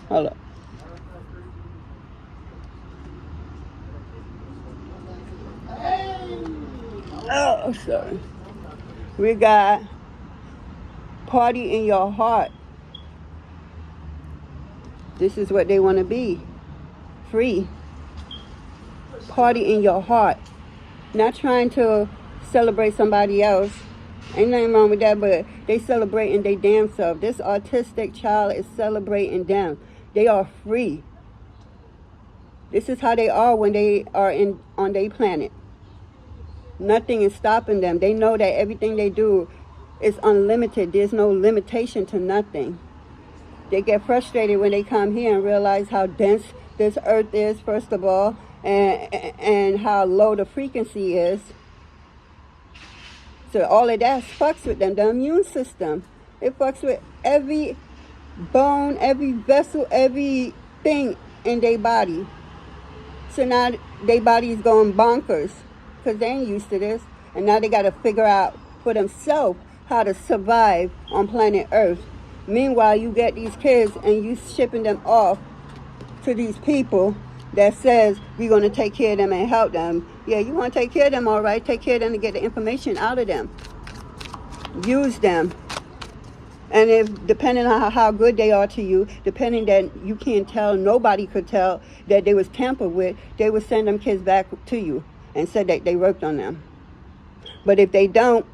Hold up. Oh, sorry. We got party in your heart. This is what they want to be. Free. Party in your heart. Not trying to celebrate somebody else. Ain't nothing wrong with that, but they celebrating their damn self. This autistic child is celebrating them. They are free. This is how they are when they are on their planet. Nothing is stopping them. They know that everything they do is unlimited. There's no limitation to nothing. They get frustrated when they come here and realize how dense this earth is, first of all, and how low the frequency is. So all of that fucks with them. The immune system, it fucks with every bone, every vessel, everything in their body. So now their body is going bonkers because they ain't used to this. And now they got to figure out for themselves how to survive on planet Earth. Meanwhile, you get these kids and you shipping them off to these people that says we're going to take care of them and help them. Yeah, you want to take care of them, all right. Take care of them to get the information out of them. Use them. And if, depending on how good they are to you, depending that you can't tell, nobody could tell that they was tampered with, they would send them kids back to you and say that they worked on them. But if they don't,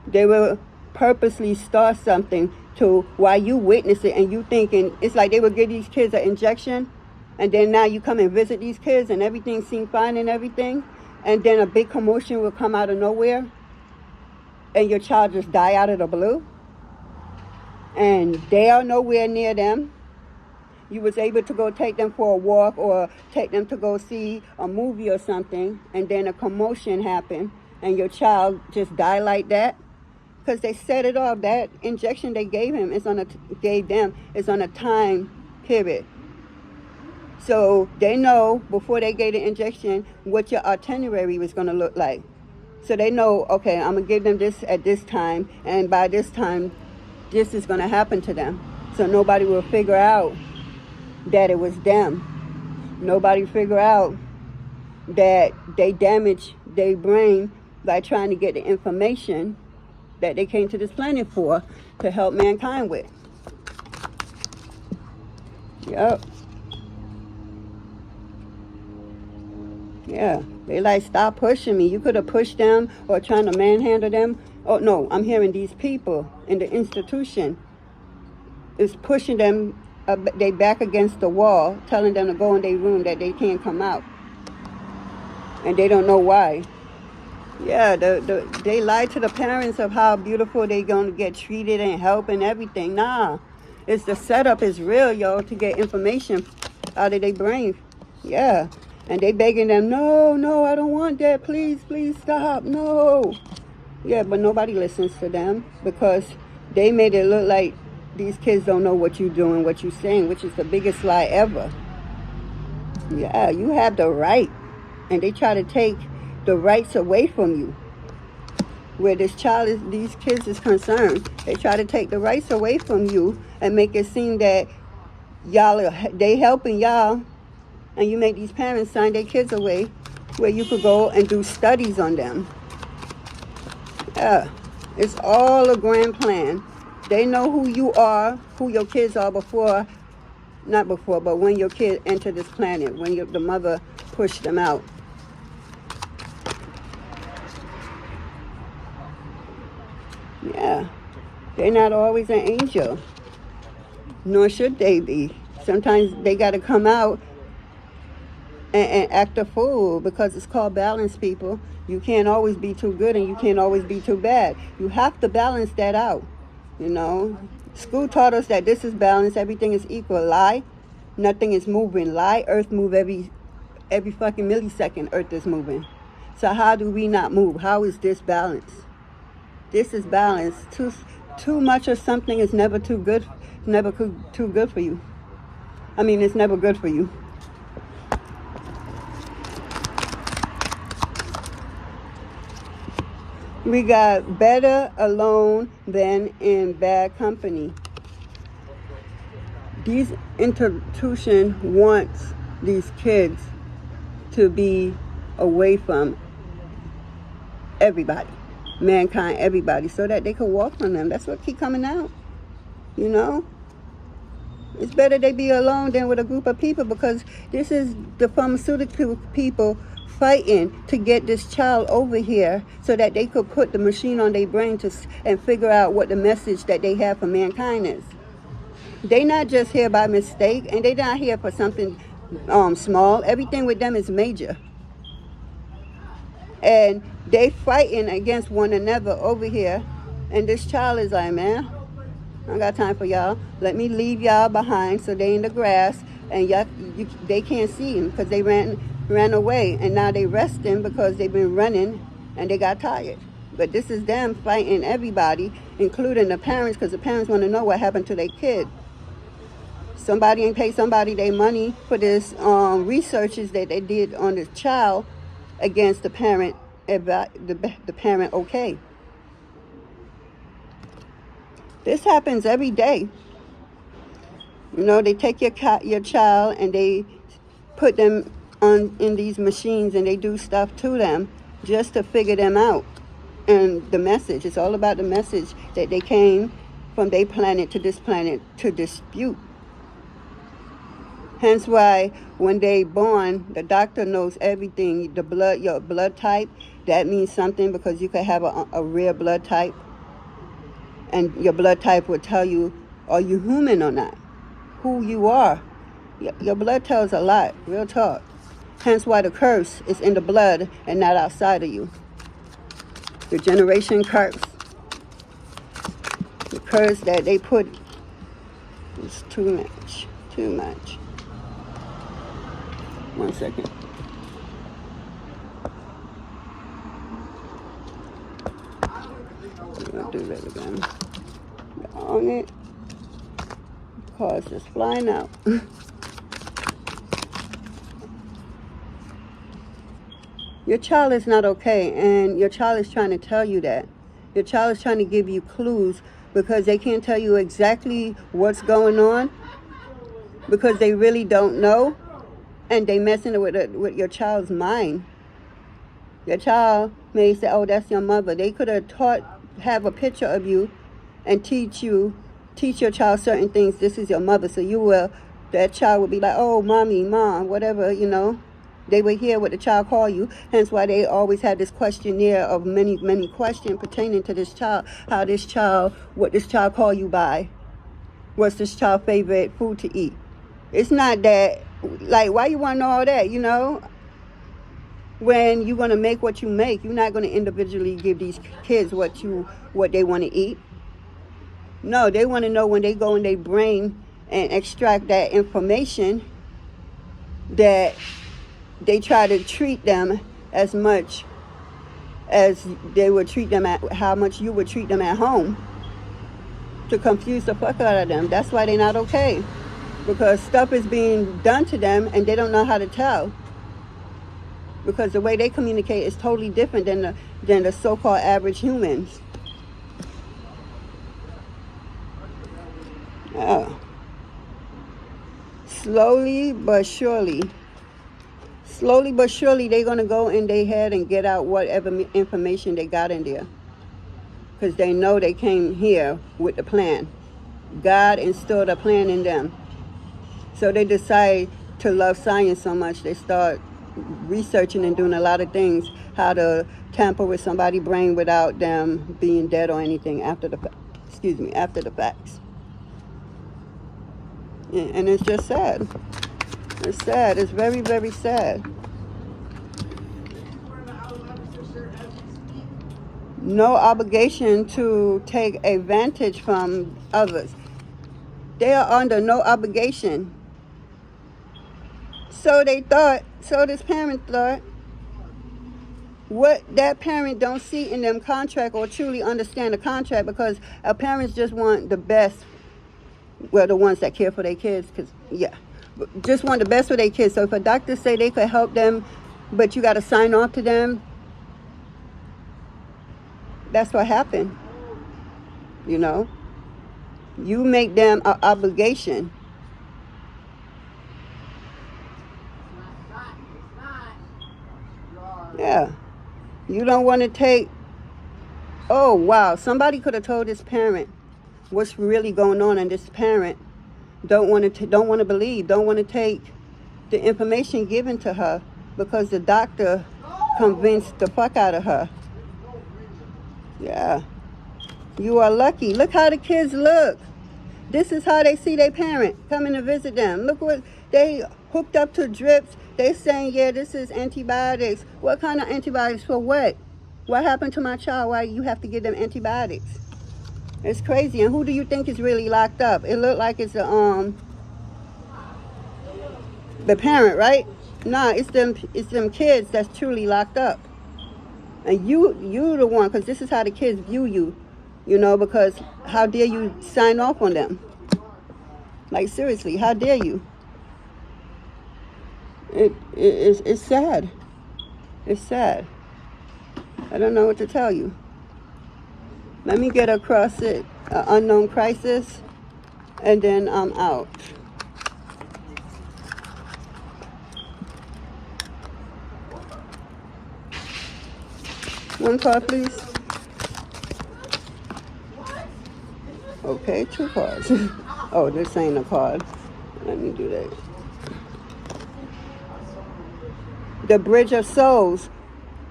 they will purposely start something to while you witness it, and you thinking, it's like they would give these kids an injection, and then now you come and visit these kids and everything seems fine and everything, and then a big commotion will come out of nowhere, and your child just die out of the blue. And they are nowhere near them. You was able to go take them for a walk or take them to go see a movie or something, and then a commotion happened and your child just died like that because they set it off. That injection they gave them is on a time period. So they know before they gave the injection what your itinerary was going to look like. So they know, okay, I'm going to give them this at this time, and by this time this is going to happen to them. So nobody will figure out that it was them. Nobody figure out that they damaged their brain by trying to get the information that they came to this planet for to help mankind with. Yep. Yeah, they like, stop pushing me. You could have pushed them or trying to manhandle them. Oh, no, I'm hearing these people in the institution is pushing them, they back against the wall, telling them to go in their room, that they can't come out. And they don't know why. Yeah, they lie to the parents of how beautiful they're going to get treated and help and everything. Nah, it's the setup is real, yo, to get information out of their brain. Yeah. And they begging them, no, I don't want that. Please stop. No. Yeah, but nobody listens to them because they made it look like these kids don't know what you're doing, what you're saying, which is the biggest lie ever. Yeah, you have the right. And they try to take the rights away from you. Where these kids is concerned, they try to take the rights away from you and make it seem that they helping y'all. And you make these parents sign their kids away where you could go and do studies on them. Yeah, it's all a grand plan. They know who you are, who your kids are not before, but when your kids enter this planet, when the mother pushed them out. Yeah, they're not always an angel, nor should they be. Sometimes they got to come out and act a fool because it's called balance, people. You can't always be too good and you can't always be too bad. You have to balance that out, you know. School taught us that this is balance, everything is equal. Lie, nothing is moving. Lie, earth move every fucking millisecond, earth is moving. So how do we not move? How is this balance? This is balance. Too much of something is never too good, too good for you. I mean, it's never good for you. We got better alone than in bad company. These institutions want these kids to be away from everybody, mankind, everybody, so that they can walk on them. That's what keep coming out, you know? It's better they be alone than with a group of people because this is the pharmaceutical people fighting to get this child over here so that they could put the machine on their brain and figure out what the message that they have for mankind is. They not just here by mistake, and they not here for something small. Everything with them is major. And they fighting against one another over here, and this child is like, man, I got time for y'all. Let me leave y'all behind so they in the grass, and they can't see him because they ran away, and now they resting because they've been running and they got tired. But this is them fighting everybody, including the parents, because the parents want to know what happened to their kid. Somebody ain't paid somebody their money for this researches that they did on this child against the parent, the parent okay. This happens every day. You know, they take your child and they put them in these machines and they do stuff to them just to figure them out. And the message, it's all about the message that they came from their planet to this planet to dispute. Hence why when they born, the doctor knows everything. The blood, your blood type, that means something because you could have a rare blood type. And your blood type will tell you, are you human or not? Who you are. Your blood tells a lot, real talk. Hence why the curse is in the blood and not outside of you. The generation curse. The curse that they put is too much. Too much. 1 second. I'm going to do that again. On it. Cards just flying out. Your child is not okay, and your child is trying to tell you that. Your child is trying to give you clues because they can't tell you exactly what's going on because they really don't know, and they messing with your child's mind. Your child may say, oh, that's your mother. They could have a picture of you and teach your child certain things. This is your mother. So that child will be like, oh, mommy, mom, whatever, They will hear what the child call you. Hence why they always have this questionnaire of many, many questions pertaining to this child. What this child call you by. What's this child's favorite food to eat. It's not that, like, why you want to know all that, When you're going to make what you make, you're not going to individually give these kids what they want to eat. No, they want to know when they go in their brain and extract that information that they try to treat them as much as they would treat them how much you would treat them at home to confuse the fuck out of them. That's why they're not okay. Because stuff is being done to them and they don't know how to tell. Because the way they communicate is totally different than the so-called average humans. Yeah. Slowly but surely, they're going to go in their head and get out whatever information they got in there. Because they know they came here with the plan. God instilled a plan in them. So they decide to love science so much, they start researching and doing a lot of things, how to tamper with somebody's brain without them being dead or anything after the facts. Yeah, and it's just sad. It's sad. It's very, very sad. No obligation to take advantage from others. They are under no obligation. So this parent thought, what that parent don't see in them contract or truly understand the contract, because our parents just want the best, well, the ones that care for their kids, just want the best for their kids. So if a doctor say they could help them, but you got to sign off to them, that's what happened. You make them an obligation. Yeah. You don't want to take, oh, wow, somebody could have told this parent what's really going on, and this parent don't want to believe, don't want to take the information given to her because the doctor convinced the fuck out of her. Yeah. You are lucky. Look how the kids look. This is how they see their parent coming to visit them. Look what they hooked up to drips. They saying, yeah, this is antibiotics. What kind of antibiotics for what? What happened to my child? Why you have to give them antibiotics? It's crazy. And who do you think is really locked up? It looked like it's the parent, right? Nah, it's them kids that's truly locked up. And you the one, because this is how the kids view you, because how dare you sign off on them? Like, seriously, how dare you? It's sad. It's sad. I don't know what to tell you. Let me get across it, unknown crisis, and then I'm out. One card, please. Okay, 2 cards. Oh, this ain't a card. Let me do that. The bridge of souls.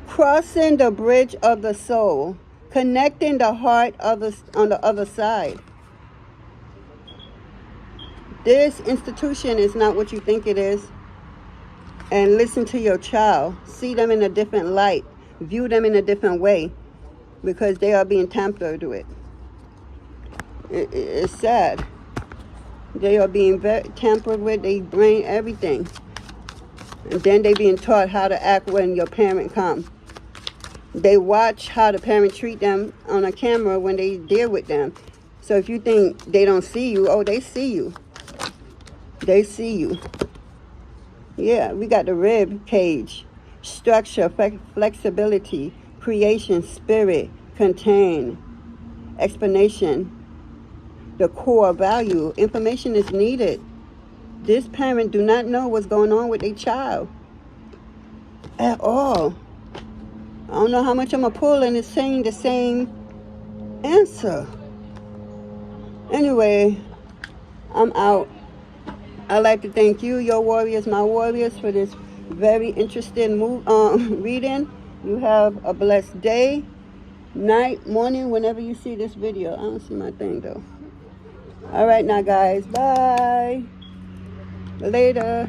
Crossing the bridge of the soul. Connecting the heart of on the other side. This institution is not what you think it is. And listen to your child. See them in a different light. View them in a different way. Because they are being tampered with. It's sad. They are being tampered with. They brain everything. And then they being taught how to act when your parent comes. They watch how the parent treat them on a camera when they deal with them. So if you think they don't see you, oh, they see you. They see you. Yeah, we got the rib cage. Structure, flexibility, creation, spirit, contain, explanation, the core value. Information is needed. This parent do not know what's going on with their child at all. I don't know how much I'm going to pull and it's saying the same answer. Anyway, I'm out. I'd like to thank you, your warriors, my warriors, for this very interesting reading. You have a blessed day, night, morning, whenever you see this video. I don't see my thing, though. All right, now, guys. Bye. Later.